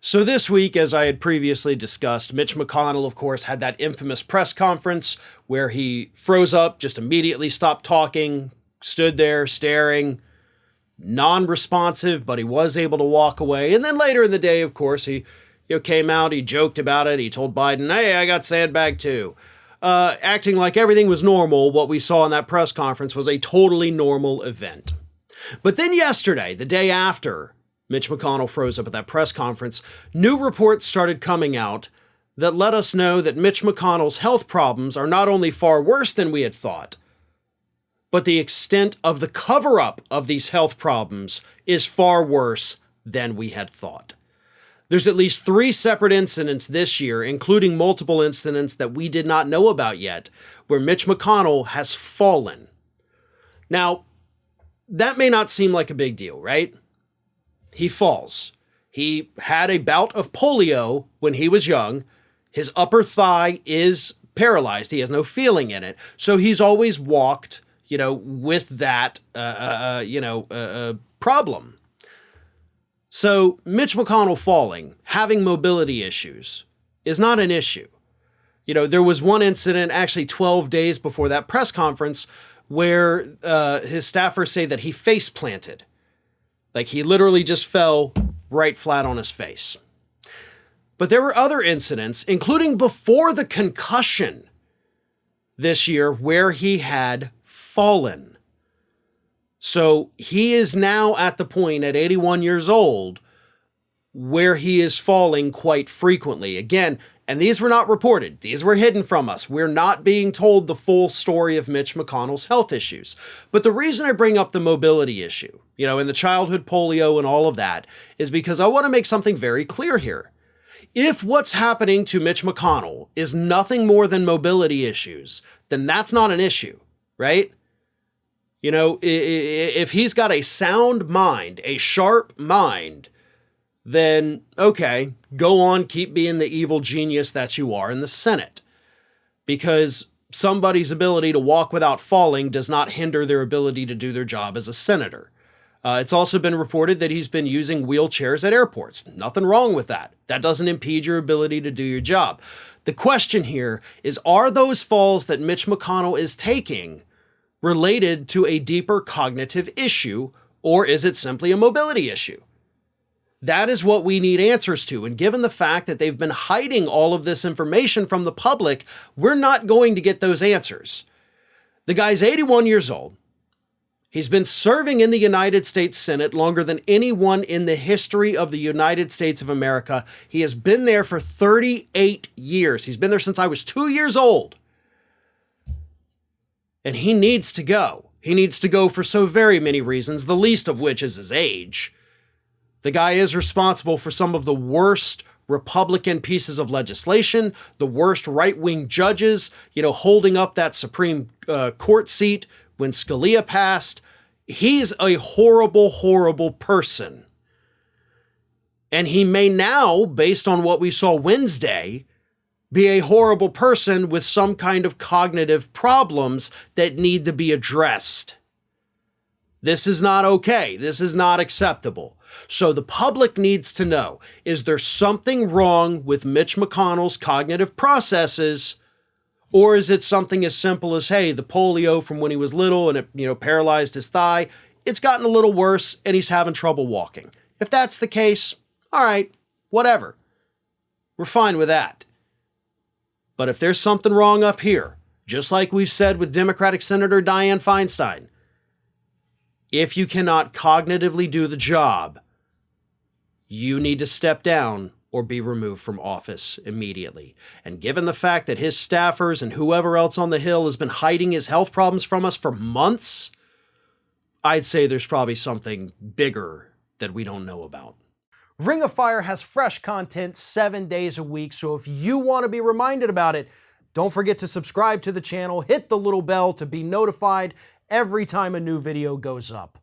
So this week, as I had previously discussed, Mitch McConnell, of course, had that infamous press conference where he froze up, just immediately stopped talking, stood there staring, non-responsive, but he was able to walk away. And then later in the day, of course, he came out, he joked about it, he told Biden, hey, I got sandbag too. Acting like everything was normal, what we saw in that press conference was a totally normal event. But then yesterday, the day after Mitch McConnell froze up at that press conference, new reports started coming out that let us know that Mitch McConnell's health problems are not only far worse than we had thought, but the extent of the cover-up of these health problems is far worse than we had thought. There's at least 3 separate incidents this year, including multiple incidents that we did not know about yet, where Mitch McConnell has fallen. Now, that may not seem like a big deal, right? He falls. He had a bout of polio when he was young. His upper thigh is paralyzed. He has no feeling in it. So he's always walked, with that, problem. So Mitch McConnell falling, having mobility issues, is not an issue. There was one incident actually 12 days before that press conference where his staffers say that he face planted. Like he literally just fell right flat on his face. But there were other incidents, including before the concussion this year, where he had fallen. So he is now at the point at 81 years old where he is falling quite frequently. Again, and these were not reported. These were hidden from us. We're not being told the full story of Mitch McConnell's health issues. But the reason I bring up the mobility issue, and the childhood polio and all of that, is because I want to make something very clear here. If what's happening to Mitch McConnell is nothing more than mobility issues, then that's not an issue, right? If he's got a sound mind, a sharp mind, then okay, go on, keep being the evil genius that you are in the Senate. Because somebody's ability to walk without falling does not hinder their ability to do their job as a senator. It's also been reported that he's been using wheelchairs at airports. Nothing wrong with that. That doesn't impede your ability to do your job. The question here is, are those falls that Mitch McConnell is taking related to a deeper cognitive issue, or is it simply a mobility issue? That is what we need answers to. And given the fact that they've been hiding all of this information from the public, we're not going to get those answers. The guy's 81 years old. He's been serving in the United States Senate longer than anyone in the history of the United States of America. He has been there for 38 years. He's been there since I was 2 years old. And he needs to go. He needs to go for so very many reasons, the least of which is his age. The guy is responsible for some of the worst Republican pieces of legislation, the worst right-wing judges, holding up that Supreme Court seat when Scalia passed. He's a horrible, horrible person. And he may now, based on what we saw Wednesday, be a horrible person with some kind of cognitive problems that need to be addressed. This is not okay. This is not acceptable. So the public needs to know, is there something wrong with Mitch McConnell's cognitive processes, or is it something as simple as, hey, the polio from when he was little and it paralyzed his thigh, it's gotten a little worse and he's having trouble walking. If that's the case, all right, whatever. We're fine with that. But if there's something wrong up here, just like we've said with Democratic Senator Dianne Feinstein, if you cannot cognitively do the job, you need to step down or be removed from office immediately. And given the fact that his staffers and whoever else on the Hill has been hiding his health problems from us for months, I'd say there's probably something bigger that we don't know about. Ring of Fire has fresh content 7 days a week, so if you want to be reminded about it, don't forget to subscribe to the channel, hit the little bell to be notified every time a new video goes up.